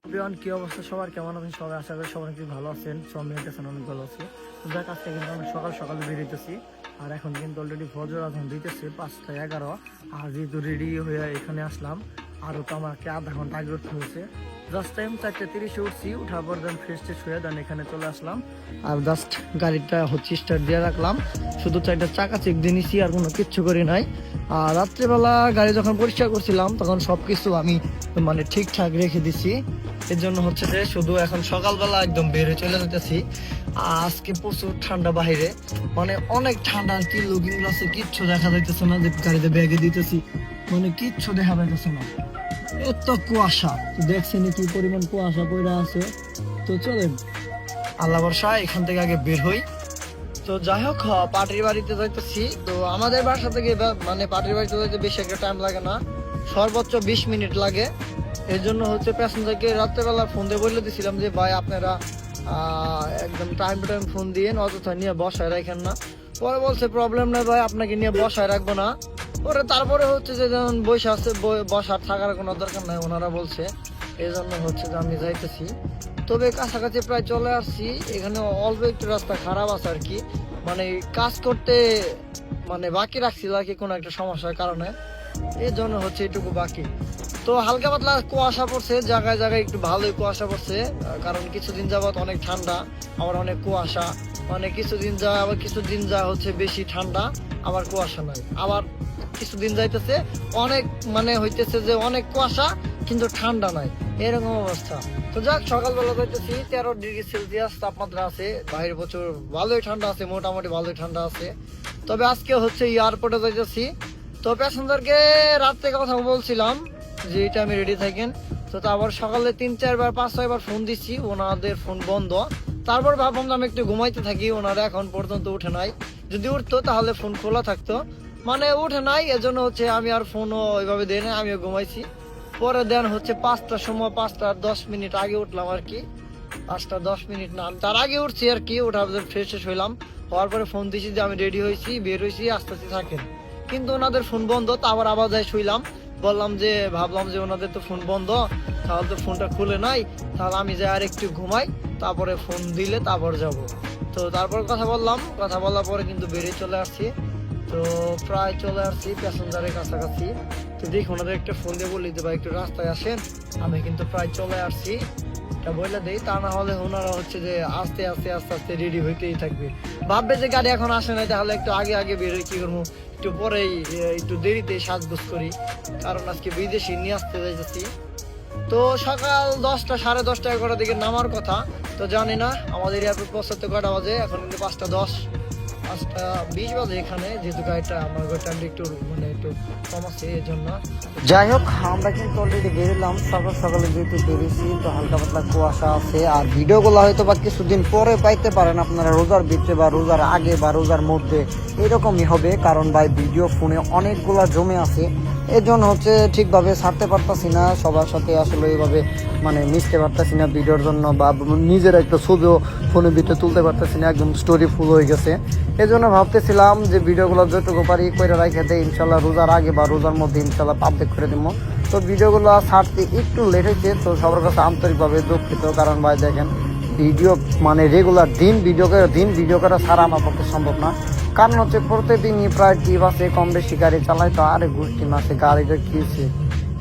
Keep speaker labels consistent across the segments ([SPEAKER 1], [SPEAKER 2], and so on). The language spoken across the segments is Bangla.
[SPEAKER 1] এভরিওয়ান, কি অবস্থা সবার? কেমন আছেন সবাই? আশা করি সবাই কি ভালো আছেন। সব মেয়ের কাছে অনেক ভালো আছে। তো যাক, আজকে কিন্তু অনেক সকাল সকাল বেরিয়েছি। আর এখন কিন্তু অলরেডি ফজর আজান দিতেছে 5:11। আর যেহেতু রেডি হয়ে এখানে আসলাম, আরও তো আমাকে আধা ঘন্টা আগে উঠতে হয়েছে। জাস্ট টাইম 4:30 উঠছি। উঠার পর দেন ফ্রেশ ট্রেশ হয়ে দেন এখানে চলে আসলাম। আর জাস্ট গাড়িটা স্টার্ট দিয়ে রাখলাম। শুধু 4টা চাকা চেক দিয়ে নিছি, আর কোনো কিচ্ছু করি নাই। আর রাত্রেবেলা গাড়ি যখন পরিষ্কার করছিলাম তখন সবকিছু আমি মানে ঠিকঠাক রেখে দিছি। এর জন্য হচ্ছে যে শুধু এখন সকালবেলা একদম বের হয়ে চলে যেতেছি। আজকে প্রচুর ঠান্ডা বাইরে, মানে অনেক ঠান্ডা। কি লুকিং গ্লাসে কিচ্ছু দেখা যাইতেছে না, যে গাড়িতে ব্যাগে দিতেছি মানে কিচ্ছু দেখা যাইতেছে না, এত কুয়াশা। তো দেখছেন কি পরিমাণ কুয়াশা পড়ে আছে। তো চলেন আল্লাহ ভরসা এখান থেকে আগে বের হই। তো যাই হোক, পার্টির বাড়িতে যাইতেছি। তো আমাদের বাসা থেকে মানে পার্টির বাড়িতে যাইতে বেশি একটা টাইম লাগে না, সর্বোচ্চ 20 মিনিট লাগে। এর জন্য হচ্ছে প্যাসেঞ্জারকে রাত্রেবেলা ফোন দিয়ে বলে দিয়েছিলাম যে ভাই আপনারা একদম টাইম টু টাইম ফোন দিয়ে অযথা নিয়ে বসায় রাখেন না। পরে বলছে প্রবলেম নেই ভাই, আপনাকে নিয়ে বসায় রাখবো না। পরে তারপরে হচ্ছে যে যেমন বসে আছে, বসার থাকার কোনো দরকার নাই ওনারা বলছে। এই জন্য হচ্ছে যে আমি যাইতেছি। তবে কাছাকাছি প্রায় চলে আসছি। এখানে অল্প একটু রাস্তা খারাপ আছে আর কি, মানে কাজ করতে মানে বাকি রাখছিল আর কি কোনো একটা সমস্যার কারণে। এই জন্য হচ্ছে এটুকু বাকি। তো হালকা পাতলা কুয়াশা পড়ছে, জায়গায় জায়গায় একটু ভালোই কুয়াশা পড়ছে। কারণ কিছুদিন যাবত অনেক ঠান্ডা, আবার অনেক কুয়াশা। মানে কিছুদিন যায়, আবার কিছুদিন যা হচ্ছে বেশি ঠান্ডা, আবার কুয়াশা নাই। আবার কিছুদিন যাইতেছে অনেক মানে হইতেছে যে অনেক কুয়াশা কিন্তু ঠান্ডা নাই, এরকম অবস্থা। তো যাক, সকালবেলা যাইতেছি, 13 ডিগ্রি সেলসিয়াস তাপমাত্রা আছে বাইরে, প্রচুর ভালোই ঠান্ডা আছে, মোটামুটি ভালোই ঠান্ডা আছে। তবে আজকে হচ্ছে এয়ারপোর্টে যাইতেছি। তো প্যাসেঞ্জারকে রাত থেকে কথা বলছিলাম যে এটা আমি রেডি থাকেন। তো তারপর সকালে 3-4 বার 5-6 বার ফোন দিচ্ছি, ওনাদের ফোন বন্ধ। তারপর ভাবলাম যে আমি একটু ঘুমাইতে থাকি, ওনারা এখন পর্যন্ত উঠে নাই। যদি উঠতো তাহলে ফোন খোলা থাকতো, মানে উঠে নাই। এজন্য হচ্ছে আমি আর ফোনও ওইভাবে দিই না, আমিও ঘুমাইছি। পরে দেন হচ্ছে 5টার সময়, 5টা-10 মিনিট আগে উঠলাম আর কি। 5টা-10 মিনিট না, তার আগে উঠছি আর কি। ওঠার পর ফ্রেশ হইলাম, হওয়ার পরে ফোন দিছি যে আমি রেডি হয়েছি, বের হয়েছি, আস্তে আস্তে থাকেন। কিন্তু ওনাদের ফোন বন্ধ। তারপর আবার যাই শুইলাম। বললাম যে ভাবলাম যে ওনাদের তো ফোন বন্ধ, তাহলে তো ফোনটা খুলে নাই, তাহলে আমি যাই আর একটু ঘুমাই, তারপরে ফোন দিলে তারপর যাব। তো তারপর কথা বললাম, কথা বলার পরে কিন্তু বেরিয়ে চলে আসছি। তো প্রায় চলে আসছি প্যাসেঞ্জারের কাছাকাছি। তো দেখি ওনাদের একটা ফোন দিয়ে বলি যে ভাই একটু রাস্তায় আসেন, আমি কিন্তু প্রায় চলে আসছি, এটা বলে দেই। তা না হলে ওনারা হচ্ছে যে আস্তে আস্তে আস্তে আস্তে রেডি হইতেই থাকবে, ভাববে যে গাড়ি এখন আসে নাই, তাহলে একটু আগে আগে বেরোয় কি করবো, একটু পরেই একটু দেরিতে সাজগোজ করি, কারণ আজকে বিদেশি নিয়ে আসতে যাইতেছি। তো সকাল 10টা, সাড়ে 10টা-11টার দিকে নামার কথা। তো জানি না আমাদের এয়ারপোর্ট পৌঁছাতে কটা বাজে, এখন কিন্তু 5টা 10, 5টা 20 বাজে এখানে, যেহেতু গাড়িটা আমার টাইমটা একটু মানে একটু কম আছে এই জন্য। যাই হোক, আমরা কিন্তু অলরেডি বেরোলাম সকাল সকালে, যেহেতু বেরিয়েছি। তো হালকা পাতলা কুয়াশা আছে। আর ভিডিওগুলো হয়তো বা কিছুদিন পরে পাইতে পারেন আপনারা, রোজার ভিতরে বা রোজার আগে বা রোজার মধ্যে এরকমই হবে। কারণ ভাই ভিডিও ফোনে অনেকগুলা জমে আছে, এর জন্য হচ্ছে ঠিকভাবে ছাড়তে পারতাছি না, সবার সাথে আসলে এইভাবে মানে মিশতে পারতাছি না ভিডিওর জন্য, বা নিজের একটা ছবিও ফোনের ভিতরে তুলতে পারতাছি না, একদম স্টোরি ফুল হয়ে গেছে। এই জন্য ভাবতেছিলাম যে ভিডিওগুলো যতটুকু পারি করে রাখে দেয়, ইনশাল্লাহ রোজার আগে বা রোজার মধ্যে ইনশাল্লাহ পাবলিক করে দিব। তো ভিডিওগুলো ছাড়তে একটু লেট হয়েছে, তো সবার কাছে আন্তরিকভাবে দুঃখিত। কারণ ভাই দেখেন, ভিডিও মানে রেগুলার দিন ভিডিও করা ছাড়া আমার পক্ষে সম্ভব না। কারণ হচ্ছে প্রত্যেকদিনই প্রায় টিপ আছে, কম বেশি গাড়ি চালাই। তো আরে গোষ্ঠী মাসে গাড়িটা কিছে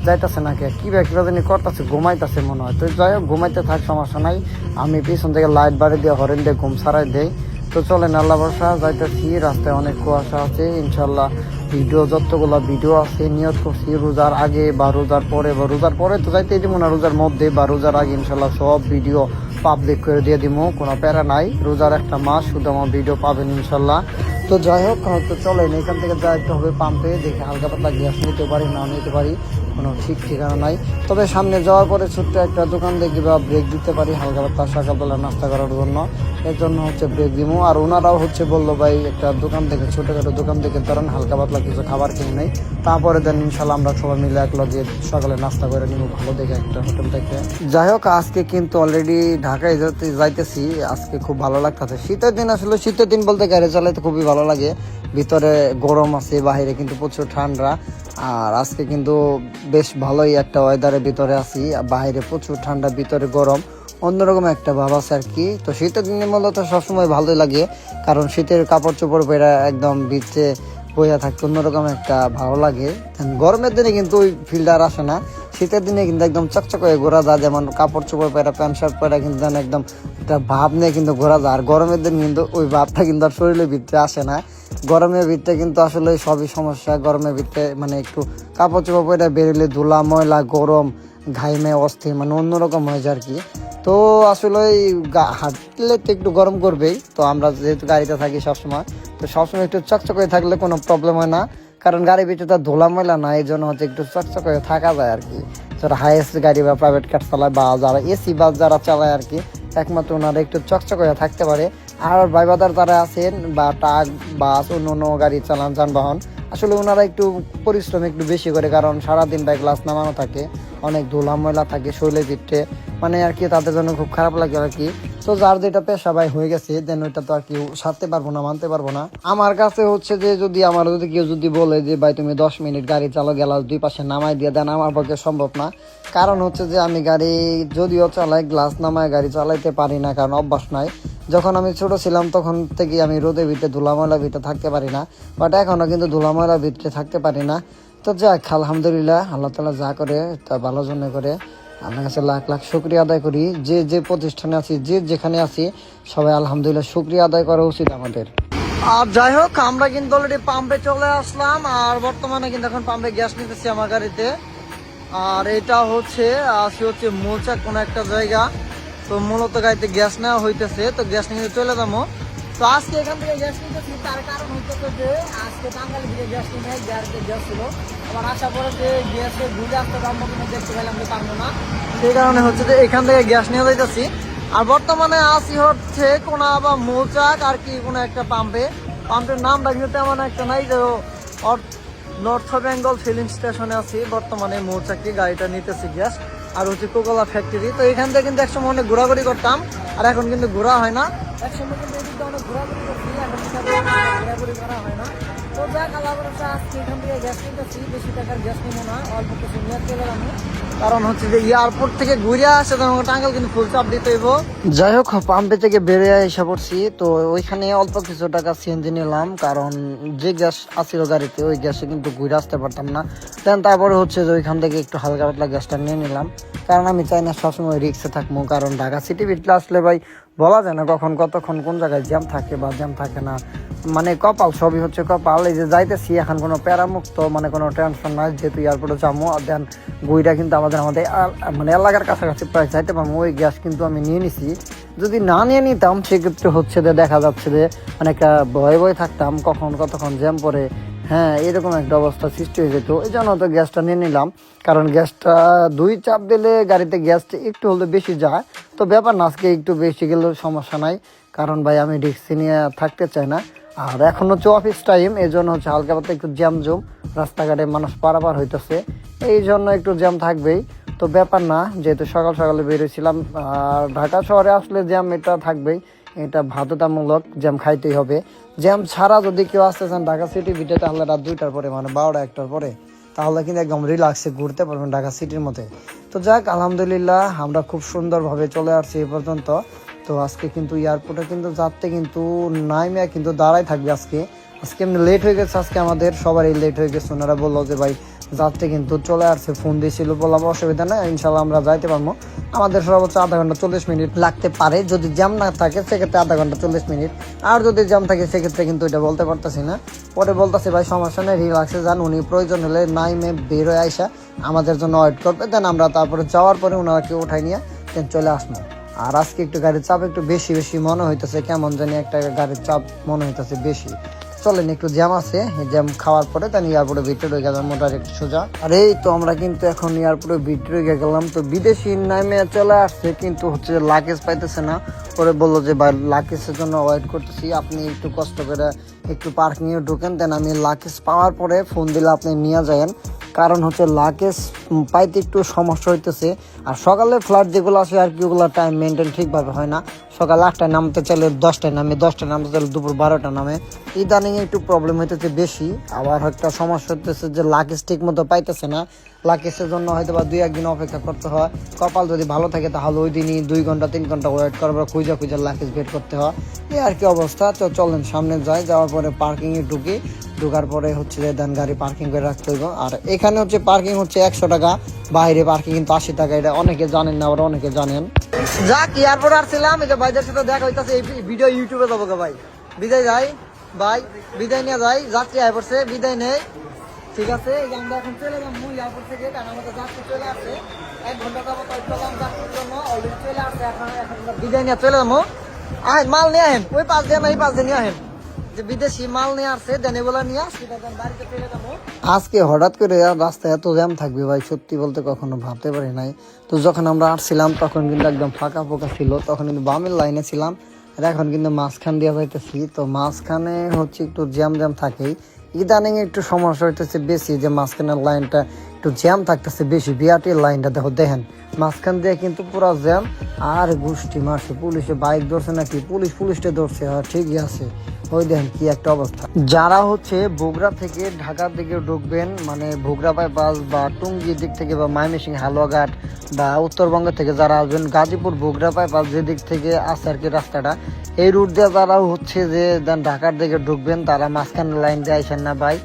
[SPEAKER 1] যাইতেছে না, কিভাবে জানি করতেছে, ঘুমাইতেছে মনে হয়। তো যাই হোক, ঘুমাইতে থাক, সমস্যা নাই। আমি পিছন থেকে লাইট বাড়ি দিয়ে হরেন দিয়ে ঘুম সারাই দেই। তো চলেন, আল্লাহ ভরসা যাইতেছি। রাস্তায় অনেক কুয়াশা আছে, ইনশাল্লাহ ভিডিও যতগুলো ভিডিও আছে নিয়ত করছি রোজার আগে বা রোজার পরে, বা রোজার পরে তো যাইতে দিব না, রোজার মধ্যে বা রোজার আগে ইনশাল্লাহ সব ভিডিও পাবলিক করে দিয়ে দিব, কোনো প্যারা নাই। রোজার একটা মাস শুধু আমার ভিডিও পাবেন ইনশাল্লাহ। তো যাই হোক, তো চলেন এখান থেকে যাইতে হবে পাম্পে, দেখে হালকা পাতলা গ্যাস নিতে পারি না নিতে পারি কোনো ঠিক ঠিকানা নাই। তবে সামনে যাওয়ার পরে ছোট্ট একটা দোকান দেখি বা ব্রেক দিতে পারি হালকা পাতলা সকালবেলা নাস্তা করার জন্য, এর জন্য হচ্ছে ব্রেক দিব। আর ওনারাও হচ্ছে বললো ভাই একটা দোকান থেকে, ছোটোখাটো দোকান থেকে ধরেন হালকা পাতলা কিছু খাবার কিনে নেই, তারপরে দেন ইনশাল্লাহ আমরা সবাই মিলে একলগে সকালে নাস্তা করে নিব ভালো দেখে একটা হোটেল থেকে। যাই হোক, আজকে কিন্তু অলরেডি ঢাকায় যাইতেছি। আজকে খুব ভালো লাগতেছে, শীতের দিন। আসলে শীতের দিন বলতে গাড়ি চালাইতে খুবই ভালো লাগে, ভিতরে গরম আছে, বাইরে কিন্তু প্রচুর ঠান্ডা।
[SPEAKER 2] আর আজকে কিন্তু বেশ ভালোই একটা ওয়েদারের ভিতরে আছি, বাইরে প্রচুর ঠান্ডা, ভিতরে গরম, অন্যরকম একটা ভাব আছে আর কি। তো শীতের দিনে মূলত সবসময় ভালোই লাগে, কারণ শীতের কাপড় চোপড় পরে একদম ভিজে বইয়া থাকতে অন্যরকম একটা ভালো লাগে। গরমের দিনে কিন্তু ওই ফিল্টার আসে না, শীতের দিনে কিন্তু একদম চকচক হয়ে ঘোরা যায়, যেমন কাপড় চোপড় পরে প্যান্ট শার্ট পরে কিন্তু একদম একটা ভাব নিয়ে কিন্তু ঘোরা যায়। আর গরমের দিন কিন্তু ওই ভাবটা কিন্তু আর শরীরের ভিতরে আসে না। গরমের ভিতরে কিন্তু আসলে সবই সমস্যা। গরমের ভিতরে মানে একটু কাপড় চোপড় পরে বেরোলে ধুলা ময়লা গরম ঘাইমে অস্থির মানে অন্যরকম হয়ে যায় আর কি। তো আসলে হাঁটলে তো একটু গরম করবেই, তো আমরা যেহেতু গাড়িতে থাকি সবসময়, তো সবসময় একটু চকচক হয়ে থাকলে কোনো প্রবলেম হয় না, কারণ গাড়ির ভিতরে তো ধুলা ময়লা না, এই জন্য হচ্ছে একটু চকচক হয়ে থাকা যায় আর কি। যারা হাইয়েস্ট গাড়ি বা প্রাইভেট কার চালায় বা যারা এসি বাস যারা চালায় আর কি, একমাত্র ওনারা একটু চকচক হয়ে থাকতে পারে। আর ভাইবাদার যারা আছেন বা ট্রাক বাস অন্য অন্য গাড়ি চালান যানবাহন, আসলে ওনারা একটু পরিশ্রম একটু বেশি করে, কারণ সারাদিন ভাই গ্লাস নামানো থাকে, অনেক ধুলা ময়লা থাকে শরীরের ভিতরে, মানে আর কি তাদের জন্য খুব খারাপ লাগে আর কি। তো যার যেটা পেশা ভাই হয়ে গেছে দেন ওইটা তো আর কি সারতে পারবো না, মানতে পারবো না। আমার কাছে হচ্ছে যে যদি আমার যদি কেউ যদি বলে যে ভাই তুমি 10 মিনিট গাড়ি চালো গ্লাস দুই পাশে নামাই দিয়ে দেন, আমার পক্ষে সম্ভব না। কারণ হচ্ছে যে আমি গাড়ি যদিও চালাই, গ্লাস নামায় গাড়ি চালাইতে পারি না, কারণ অভ্যাস নাই। যখন আমি ছোট ছিলাম তখন থেকে আমি রোদের ভিতরে ধুলাময়লার ভিতরে থাকতে পারি না, বাট এখনও কিন্তু ধুলাময়লার ভিতরে থাকতে পারি না। তো যাক আলহামদুলিল্লাহ, আল্লাহ তালা যা করে তা ভালো জন্য করে। আপনার কাছে লাখ লাখ শুক্রিয়া আদায় করি, যে যে প্রতিষ্ঠানে আছি যে যেখানে আছি সবাই আলহামদুলিল্লাহ শুক্রিয়া আদায় করা উচিত আমাদের। আর যাই হোক আমরা কিন্তু অলরেডি পাম্পে চলে আসলাম, আর বর্তমানে কিন্তু এখন পাম্পে গ্যাস নিতেছি আমার গাড়িতে। আর এটা হচ্ছে মৌচাক কোনো একটা জায়গা, তো মূলত গাড়িতে গ্যাস নেওয়া হইতেছে, তো গ্যাস নিয়ে চলে যাবো। তো আজকে এখান থেকে গ্যাস নিতেছি, তার কারণ হইতেছে যে আজকে টাঙ্গাইল থেকে গ্যাস নিয়ে গাড়িতে গ্যাস ছিল, আবার আশা করে যে গ্যাসে ঘুরে আসতে পারবো কিনা দেখতে পেলাম যে পারবো না, সেই কারণে হচ্ছে যে এখান থেকে গ্যাস নিয়ে যাইতেছি। আর বর্তমানে আসি হচ্ছে কোনো আবার মৌচাক আর কি কোনো একটা পাম্পে, পাম্পের নামটা কিন্তু তেমন একটা নাই, যে নর্থ বেঙ্গল ফিলিং স্টেশনে আছি বর্তমানে মৌচাকি গাড়িটা নিতেছি গ্যাস। আর হচ্ছে কোকোলা ফ্যাক্টরি, তো এখান থেকে কিন্তু একসময় অনেক ঘোরাঘুরি করতাম, আর এখন কিন্তু ঘোরা হয় না। একসময় কিন্তু এদিকে অনেক ঘোরাঘুরি করছি, এখন ঘোরাঘুরি করা হয় না। তো যাক আল্লাহ ভরসা আজকে এখান থেকে গ্যাস নিতেছি, বেশি টাকার গ্যাস নিবো না, অল্প কিছু নিয়ে চলে যাবো, কারণ হচ্ছে যে এয়ারপোর্ট থেকে ঘুরে আসে তখন টাঙ্গাইল কিন্তু ফুল চাপ দিতে হইব। যাই হোক পাম্পে থেকে বেরিয়ে এসে পড়ছি, তো ওইখানে অল্প কিছু টাকা সিএনজি নিলাম, কারণ যে গ্যাস আসছিল গাড়িতে ওই গ্যাসে কিন্তু ঘুরে আসতে পারতাম না। দেন তারপরে হচ্ছে যে ওইখান থেকে একটু হালকা পাতলা গ্যাসটা নিয়ে নিলাম, কারণ আমি চাই না সবসময় রিক্সে থাকবো, কারণ ঢাকা সিটি ভিতরে আসলে ভাই বলা যায় না কখন কতক্ষণ কোন জায়গায় জ্যাম থাকে বা জ্যাম থাকে না, মানে কপাল, সবই হচ্ছে কপাল। এই যে যাইতেছি এখন কোনো প্যারামুক্ত মানে কোনো টেনশন নাই, যেহেতু এয়ারপোর্টে যাবো। আর দেন গুইটা কিন্তু আমাদের মানে এলাকার কাছাকাছি প্রায় যাইতে পারবো, ওই গ্যাস কিন্তু আমি নিয়ে নিছি। যদি না নিয়ে নিতাম সেক্ষেত্রে হচ্ছে যে দেখা যাচ্ছে যে মানে একটা ভয়ে ভয়ে থাকতাম কখন কতক্ষণ জ্যাম পরে, হ্যাঁ এরকম একটা অবস্থা সৃষ্টি হয়ে যেত। এই জন্য তো গ্যাসটা নিয়ে নিলাম, কারণ গ্যাসটা 2 চাপ দিলে গাড়িতে গ্যাসটা একটু হলে বেশি যায়, তো ব্যাপার না, আজকে একটু বেশি গেলেও সমস্যা নাই, কারণ ভাই আমি রিক্সি নিয়ে থাকতে চাই না। আর এখন হচ্ছে অফিস টাইম, এই জন্য হচ্ছে হালকা পাতলা একটু জ্যাম জুম, রাস্তাঘাটে মানুষ পারাপার হইতেছে, এই জন্য একটু জ্যাম থাকবেই। তো ব্যাপার না, যেহেতু সকাল সকালে বেরিয়েছিলাম, আর ঢাকা শহরে আসলে জ্যাম এটা থাকবেই, এটা বাধ্যতামূলক, জ্যাম খাইতেই হবে। জ্যাম ছাড়া যদি কেউ আসতে চান ঢাকা সিটি ভিতরে, তাহলে রাত 2টার পরে মানে 12টা 1টার পরে, তাহলে কিন্তু একদম রিল্যাক্সে ঘুরতে পারবেন ঢাকা সিটির মধ্যে। তো যাক আলহামদুলিল্লাহ আমরা খুব সুন্দরভাবে চলে আসছি এ পর্যন্ত। তো আজকে কিন্তু এয়ারপোর্টে কিন্তু যাত্রী কিন্তু নাইমে কিন্তু দাঁড়াই থাকবে আজকে এমনি লেট হয়ে গেছে, আজকে আমাদের সবারই লেট হয়ে গেছে। ওনারা বললো যে ভাই যাত্রী কিন্তু চলে আসছে, ফোন দিয়েছিল, বললাম অসুবিধা নেই ইনশাল্লাহ আমরা যাইতে পারবো। আমাদের সর্বোচ্চ আধা ঘন্টা 40 মিনিট লাগতে পারে, যদি জ্যাম না থাকে সেক্ষেত্রে আধা ঘন্টা 40 মিনিট, আর যদি জ্যাম থাকে সেক্ষেত্রে কিন্তু এটা বলতে পারতেছি না। পরে বলতেছে ভাই সমস্যা নেই রিল্যাক্সে যান, উনি প্রয়োজন হলে নাইমে বের হয়ে আইসা আমাদের জন্য ওয়েট করবে, দেন আমরা তারপরে যাওয়ার পরে ওনাকে উঠাই নিয়ে দেন চলে আসবো। আর আজকে একটু গাড়ির চাপ একটু বেশি বেশি মনে হইতেছে, কেমন জানি একটা গাড়ির চাপ মনে হইতেছে বেশি। চলেন একটু জ্যাম আছে, জ্যাম খাওয়ার পরে তাই এয়ারপোর্টে ভিতরে ঢুকে গেলাম ডাইরেক্ট সোজা। আর এই তো আমরা কিন্তু এখন এয়ারপোর্টে ভিতরে ঢুকে গেলাম। তো বিদেশি নামে চলে আসছে, কিন্তু হচ্ছে লাগেজ পাইতেছে না, পরে বললো যে ভাই লাগেজের জন্য ওয়েট করতেছি, আপনি একটু কষ্ট করে একটু পার্কিংয়ে ঢুকেন, দেন আমি লাগেজ পাওয়ার পরে ফোন দিলে আপনি নিয়ে যাবেন, কারণ হচ্ছে লাগেজ পাইতে একটু সমস্যা হইতেছে। আর সকালে ফ্লাইট যেগুলো আসে আর কি ওগুলো টাইম মেনটেন ঠিকভাবে হয় না। সকাল 8টায় নামতে চাইলে 10টায় নামে, 10টায় নামতে চাইলে দুপুর 12টা নামে। ইদানিং একটু প্রবলেম হইতেছে বেশি। আবার একটা সমস্যা হইতেছে যে লাগেজ ঠিক মতো পাইতেছে না। লাগেজের জন্য হয়তো বা 2-1 দিন অপেক্ষা করতে হয়। কপাল যদি ভালো থাকে তাহলে ওই দিনই 2 ঘন্টা 3 ঘন্টা ওয়েট করার খুঁজা লাগেজ বের করতে হয়। এই আর কি অবস্থা। তো চলেন সামনে যাই, যাওয়ার পরে পার্কিংয়ে ঢুকার পরে হচ্ছে যে দেন গাড়ি পার্কিং করে রাখতে হইব। আর এখানে হচ্ছে পার্কিং হচ্ছে 100 টাকা, বাইরে পার্কিং কিন্তু 80 টাকা। এটা অনেকে জানেন না, আবার অনেকে জানেন। যাক এয়ারপোর্ট আসছিলাম, এই যে ভাইদের সাথে দেখা হইতাছে। এই ভিডিও ইউটিউবে যাবো গো ভাই। বিদায় যাই ভাই, বিদায় নিয়ে যাই। যাত্রী আয় পড়ছে, বিদায় নেই। ঠিক আছে, এই যে আমরা এখন চলে যাবো এয়ারপোর্ট থেকে, কারণ আমাদের যাত্রী চলে আসছে। 1 ঘন্টা যাবো চললাম যাত্রীর জন্য, অলরেডি চলে আসছে। এখন বিদায় নিয়ে চলে যাবো। আহেন মাল নিয়ে আহেন, ওই পাশ দিয়ে না এই পাশ দিয়ে নিয়ে আহেন। যে বিদেশি মাল নিয়ে আসছে দেন এগুলো নিয়ে সেটা বাড়িতে চলে যাবো। আজকে হঠাৎ করে রাস্তায় এত জ্যাম থাকবে ভাই, সত্যি বলতে কখনো ভাবতে পারি নাই। তো যখন আমরা আসছিলাম তখন কিন্তু একদম ফাঁকা ছিল, তখন কিন্তু বামের লাইনে ছিলাম। আর এখন কিন্তু মাঝখান দিয়ে যাইতেছি। তো মাঝখানে হচ্ছে একটু জ্যাম থাকেই। ইদানিং একটু সমস্যা হইতেছে বেশি, যে মাঝখানের লাইনটা একটু জ্যাম থাকতেছে বেশি। বিআরটির লাইনটা দেখেন মাঝখান দিয়ে কিন্তু পুরো জ্যাম। আর গোষ্ঠী মারছে পুলিশে, বাইক ধরছে নাকি পুলিশটা ধরছে। হ্যাঁ ঠিকই আছে, ওই দেখেন কি একটা অবস্থা। যারা হচ্ছে বগুড়া থেকে ঢাকার দিকে ঢুকবেন, মানে বগুড়া বাইপাস বা টুঙ্গির দিক থেকে বা ময়মনসিংহ হালুয়াঘাট বা উত্তরবঙ্গ থেকে যারা আসবেন, গাজীপুর বগুড়া বাইপাস যে দিক থেকে আসে আর কি রাস্তাটা, এই রুট দিয়ে যারা হচ্ছে যে ঢাকার দিকে ঢুকবেন তারা মাঝখানের লাইন দিয়ে আসেন না ভাই।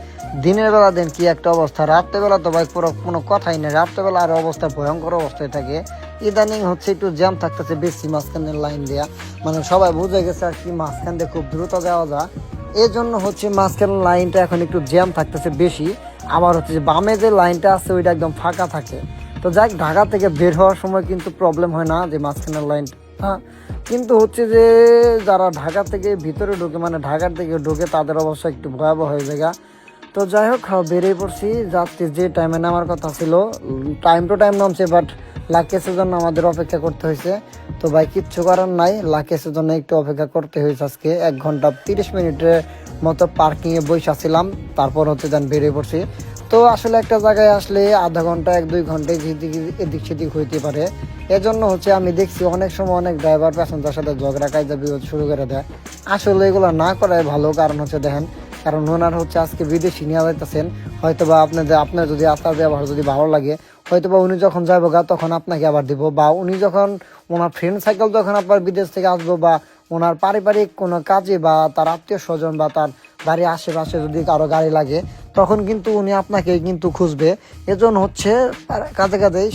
[SPEAKER 2] দিনের বেলা দেন কি একটা অবস্থা, রাত্রেবেলা তো ভাই পুরো কোনো কথাই নেই। রাত্রেবেলা আর অবস্থা ভয়ঙ্কর অবস্থায় থাকে। ইদানিং হচ্ছে একটু জ্যাম থাকতেছে বেশি মাঝখানের লাইন দেওয়া, মানে সবাই বুঝে গেছে আর কি মাঝখান দিয়ে খুব দ্রুত যাওয়া যায়। এই জন্য হচ্ছে মাঝখানের লাইনটা এখন একটু জ্যাম থাকতেছে বেশি। আবার হচ্ছে যে বামে যে লাইনটা আছে ওইটা একদম ফাঁকা থাকে। তো যাক ঢাকা থেকে বের হওয়ার সময় কিন্তু প্রবলেম হয় না যে মাঝখানের লাইনটা, কিন্তু হচ্ছে যে যারা ঢাকা থেকে ভিতরে ঢুকে, মানে ঢাকার থেকে ঢুকে তাদের অবস্থা একটু ভয়াবহ হয়ে যায়। তো যাই হোক বেরিয়ে পড়ছি। যাত্রী যে টাইমে নামার কথা ছিল টাইম টু টাইম নামছে, বাট লাগেজের জন্য আমাদের অপেক্ষা করতে হয়েছে। তো ভাই কিচ্ছু করার নাই, লাগেজের জন্য একটু অপেক্ষা করতে হয়েছে। আজকে 1 ঘন্টা 30 মিনিটের মতো পার্কিংয়ে বসেছিলাম, তারপর হচ্ছে যান বেরিয়ে পড়ছি। তো আসলে একটা জায়গায় আসলে আধা ঘন্টা 1-2 ঘন্টায় এদিক সেদিক হইতে পারে। এজন্য হচ্ছে আমি দেখছি অনেক সময় অনেক ড্রাইভার প্যাসেঞ্জার সাথে ঝগড়া কায়দা বিরোধ শুরু করে দেয়। আসলে এগুলো না করাই ভালো, কারণ হচ্ছে দেখেন, কারণ ওনার হচ্ছে আজকে বিদেশি নিয়ে যাইতেছেন। হয়তো বা আপনার যদি আচার ব্যবহার যদি ভালো লাগে, হয়তো বা উনি যখন যাবো গা তখন আপনাকে আবার দিব, বা উনি যখন ওনার ফ্রেন্ড সাইকেল যখন আপনার বিদেশ থেকে আসবো, বা ওনার পারিবারিক কোনো কাজে বা তার আত্মীয় স্বজন বা তার বাড়ির আশেপাশে যদি কারো গাড়ি লাগে, তখন কিন্তু উনি আপনাকে কিন্তু খুঁজবে। এজন্য হচ্ছে কাজে কাজেই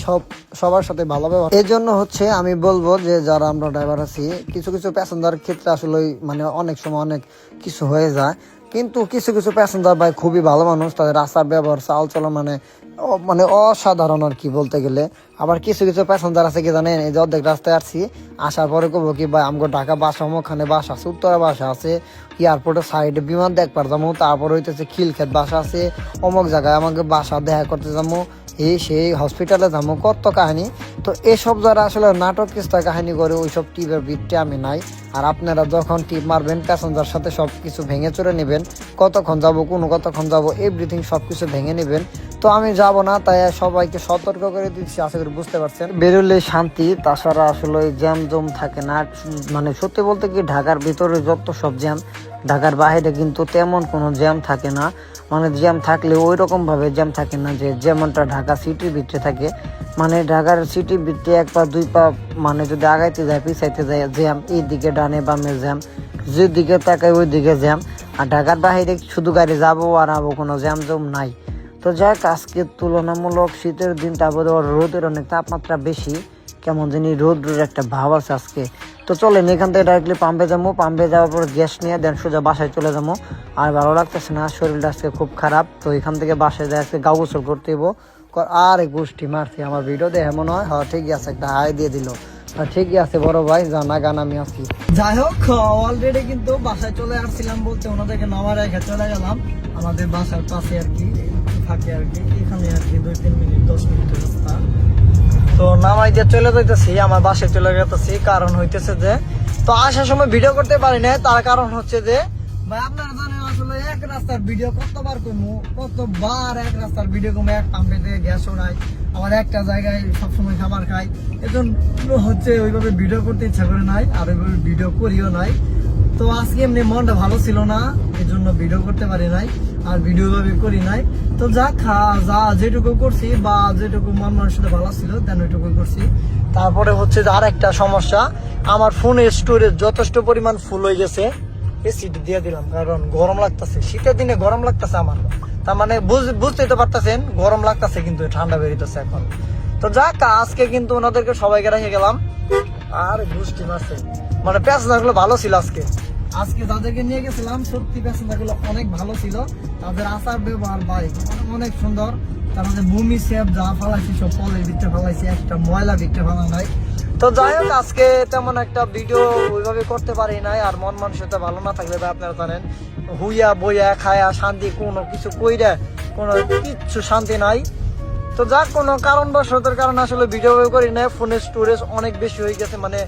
[SPEAKER 2] সবার সাথে ভালো ব্যবহার। এই জন্য হচ্ছে আমি বলবো যে যারা আমরা ড্রাইভার আছি, কিছু প্যাসেঞ্জার ক্ষেত্রে আসলে মানে অনেক সময় অনেক কিছু হয়ে যায়, কিন্তু কিছু প্যাসেঞ্জার ভাই খুবই ভালো মানুষ, তাদের আচার ব্যবহার চাল চলন মানে অসাধারণ আর কি বলতে গেলে। আবার কিছু প্যাসেঞ্জার আছে কি জানেন, এই যে অর্ধেক রাস্তায় আসছি, আসার পরে কবো কি ভাই আমাকে ঢাকা বাসা ওখানে বাসা আছে, উত্তরা বাসা আছে, এয়ারপোর্টের সাইডে বিমান দেখবার যাবো, তারপর হইতেছে খিলক্ষেত বাসা আছে, অমুক জায়গায় আমাকে বাসা দেখা করতে যাবো, সেই হসপিটালে যাবো, কত কাহিনী। তো এসব যারা আসলে নাটক কিস্তা কাহিনী করে ওইসব টিপের ভিত্তি আমি নাই। আর আপনারা যখন টিপ মারবেন প্যাসেঞ্জার সাথে সব কিছু ভেঙে চড়ে নেবেন, কতক্ষণ যাবো কতক্ষণ যাবো এভরিথিং সব কিছু ভেঙে নেবেন। তো আমি যাব না, তাই সবাইকে সতর্ক করে দিচ্ছি, আশা করি বুঝতে পারছেন। বেরোলে শান্তি, তাছাড়া আসলে জ্যাম জম থাকে না। মানে সত্যি বলতে কি ঢাকার ভিতরে যত সব জ্যাম, ঢাকার বাইরে কিন্তু তেমন কোনো জ্যাম থাকে না। মানে জ্যাম থাকলে ওই রকম ভাবে জ্যাম থাকে না যে যেমনটা ঢাকা সিটির ভিতরে থাকে। মানে ঢাকার সিটির ভিতরে 1 পা 2 পা মানে যদি আগাইতে যায় পিছাইতে যায় জ্যাম, এইদিকে ডানে বামে জ্যাম, যেদিকে তাকায় ওই দিকে জ্যাম। আর ঢাকার বাইরে শুধু গাড়ি যাবো আর আবো, কোনো জ্যাম জম নাই। তো যাক আজকে তুলনামূলক শীতের দিন, তারপরে রোদের অনেক তাপমাত্রা বেশি, কেমন জানি রোদের একটা ভাব আছে আজকে। তো চলেন এখান থেকে ডাইরেক্টলি পাম্পে যাবো, পাম্পে যাওয়ার পর গ্যাস নিয়ে দেন সোজা বাসায় চলে যাবো। আর ভালো লাগতেছে না, শরীরটা আজকে খুব খারাপ। তো এখান থেকে বাসায় যাই, আজকে গা গোসল করতে হইব। আর গোষ্ঠী মারছি আমার ভিডিও দেখে মনে হয়, হ্যাঁ ঠিকই আছে, একটা হাই দিয়ে দিল। ঠিকই আছে বড় ভাই, জানা গান আমি আছি। যাই হোক অলরেডি কিন্তু বাসায় চলে আসছিলাম বলতে ওনাদেরকে নামা রেখে চলে গেলাম আমাদের বাসার পাশে আর কি, থাকে আর কি এখানে আর কি 2-3 মিনিট 10 মিনিটের রাস্তা। তো নামাই দিয়ে চলে যাইতেছি, আমার বাসায় চলে যেতেছি। কারণ হইতেছে যে তো আসার সময় ভিডিও করতে পারি না, তার কারণ হচ্ছে যে ভাই আপনারা জানেন আসলে
[SPEAKER 1] এক রাস্তার ভিডিও কতবার করবো, কতবার এক রাস্তার ভিডিও করবো, এক পাম্পে থেকে গ্যাস ওড়াই, আবার একটা জায়গায় সবসময় খাবার খাই, এজন্য হচ্ছে ওইভাবে ভিডিও করতে ইচ্ছা করে নাই, আর ওইভাবে ভিডিও করিও নাই। তো আজকে এমনি মনটা ভালো ছিল না, এই জন্য ভিডিও করতে পারি নাই, আর ভিডিও ভাবে করি নাই। তো যা যেটুকু করছি বা যেটুকু মন মানুষের ভালো ছিল দেন ওইটুকু করছি। তারপরে হচ্ছে যে আর একটা সমস্যা, আমার ফোনের স্টোরেজ যথেষ্ট পরিমাণ ফুল হয়ে গেছে, এসিটি দিয়ে দিলাম কারণ গরম লাগতেছে, শীতের দিনে গরম লাগতেছে আমার। তার মানে বুঝতেই তো পারতেছেন গরম লাগতেছে, কিন্তু ঠান্ডা বেরিতেছে এখন। তো যাক আজকে কিন্তু ওনাদেরকে সবাইকে রেখে গেলাম, আর গোষ্ঠী মাসে মানে প্যাসেঞ্জার গুলো ভালো ছিল আজকে যাদেরকে নিয়ে গেছিলাম সত্যি প্যাসেঞ্জার গুলো অনেক ভালো ছিল, তাদের আচার ব্যবহার বাইক অনেক সুন্দর। তার মধ্যে ভূমি সেফ যা ফালাইছি সব পলের ভিতরে ফালাইছি, একটা ময়লা ভিতরে ফালা নাই। তো যাই হোক আজকে তেমন একটা ভিডিও ওইভাবে করতে পারি নাই, আর মন মানসিকতা ভালো না থাকলে আপনারা জানেন হুইয়া বইয়া খায়া শান্তি কোনো কিছু কইরা কোনো কিচ্ছু শান্তি নাই। তো যাক কোনো কারণবশতের কারণে আসলে ভিডিও করি না, ফোনের স্টোরেজ অনেক বেশি হয়ে গেছে, মানে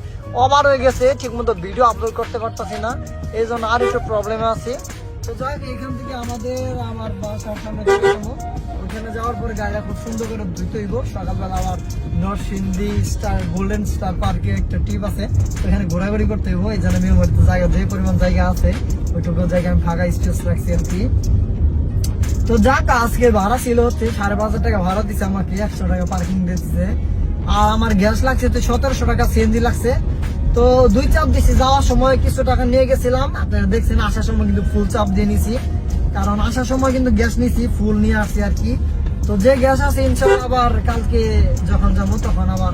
[SPEAKER 1] ওভার হয়ে গেছে, ঠিক মতো ভিডিও আপলোড করতে পারতেছি না, এই জন্য আর একটু প্রবলেমে আছি। তো যাই হোক এখান থেকে আমার বাসার সামনে চলে যাবো, ওখানে যাওয়ার পরে গাড়িটা খুব সুন্দর করে ধুইতে হইব। সকালবেলা আবার নরসিংদী গোল্ডেন স্টার পার্কে একটা ট্রিপ আছে, ওখানে ঘোরাঘুরি করতে হইব। এই জন্য মেমোরিতে জায়গা যে পরিমাণ জায়গা আছে ওইটুকু জায়গা আমি ফাঁকা স্পেস রাখছি আর কি। তো যাক আজকে ভাড়া ছিল হচ্ছে 5,500 টাকা ভাড়া দিচ্ছে আমাকে, 100 টাকা পার্কিং দিচ্ছে, আর আমার গ্যাস লাগছে তো 1700 টাকা সিএনজি লাগছে। তো 2 চাপ দিছি, যাওয়ার সময় কিছু টাকা নিয়ে গেছিলাম, আপনারা দেখছেন। আসার সময় কিন্তু ফুল চাপ দিয়ে নিছি, কারণ আসার সময় কিন্তু গ্যাস নিছি ফুল নিয়ে আসছি আর কি। তো যে গ্যাস আছে ইনশাল্লাহ আবার কালকে যখন যাবো তখন আবার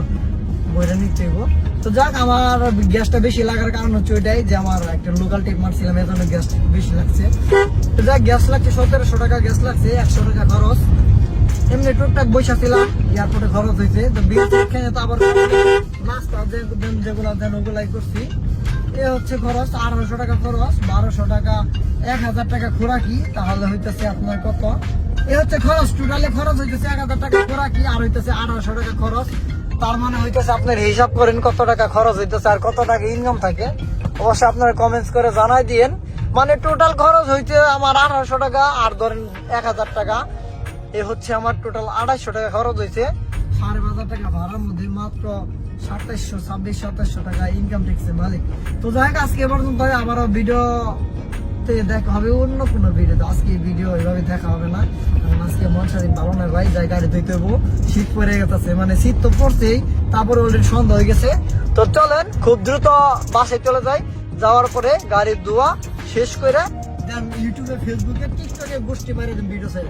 [SPEAKER 1] বইটা নিতে হইব। তো যাক আমার গ্যাসটা বেশি লাগার কারণ হচ্ছে ওইটাই যে আমার একটা লোকাল টেপ মারছিলাম, এর জন্য গ্যাস বেশি লাগছে। তো যাক গ্যাস লাগছে 1700 টাকা গ্যাস লাগছে, 100 টাকা খরচ। এমনি টুকটাক বৈশা ছিলাম, এয়ারপোর্টে খরচ হয়েছে। তো বিল খেয়ে তো আবার নাস্তা যেগুলো দেন ওগুলাই করছি, এ হচ্ছে খরচ 1800 টাকা খরচ, 1200 টাকা 1000 টাকা খোরাকি, তাহলে হইতেছে আপনার কত, এ হচ্ছে খরচ। টোটালি খরচ হইতেছে 1000 টাকা খোরাকি, আর হইতেছে 1800 টাকা খরচ। তার মানে হইতেছে আপনার হিসাব করেন কত টাকা খরচ হইতেছে আর কত টাকা ইনকাম থাকে, অবশ্যই আপনারা কমেন্টস করে জানাই দিয়েন। মানে টোটাল খরচ হইতে আমার 1800 টাকা, আর ধরেন 1000 টাকা, এ হচ্ছে আমার টোটাল 2800 টাকা খরচ হয়েছে। 5,500 টাকা ভাড়ার মধ্যে মাত্র 2700, 2700 টাকা ইনকাম ট্যাক্সের মালিক। তো যাই হোক আজকে পর্যন্ত আবারও ভিডিওতে দেখা হবে অন্য কোনো ভিডিওতে, আজকে ভিডিও এইভাবে দেখা হবে না, কারণ আজকে মন স্বাধীন ভালো না ভাই, যাই গাড়ি ধুইতে হবো, শীত পড়ে গেছে, মানে শীত তো পড়ছেই, তারপরে অলরেডি সন্ধ্যা হয়ে গেছে। তো চলেন খুব দ্রুত বাসে চলে যাই, যাওয়ার পরে গাড়ির ধোয়া শেষ করে দেন ইউটিউবে, ফেসবুকে, টিকটকে গোষ্ঠী বাইরে ভিডিও চাই।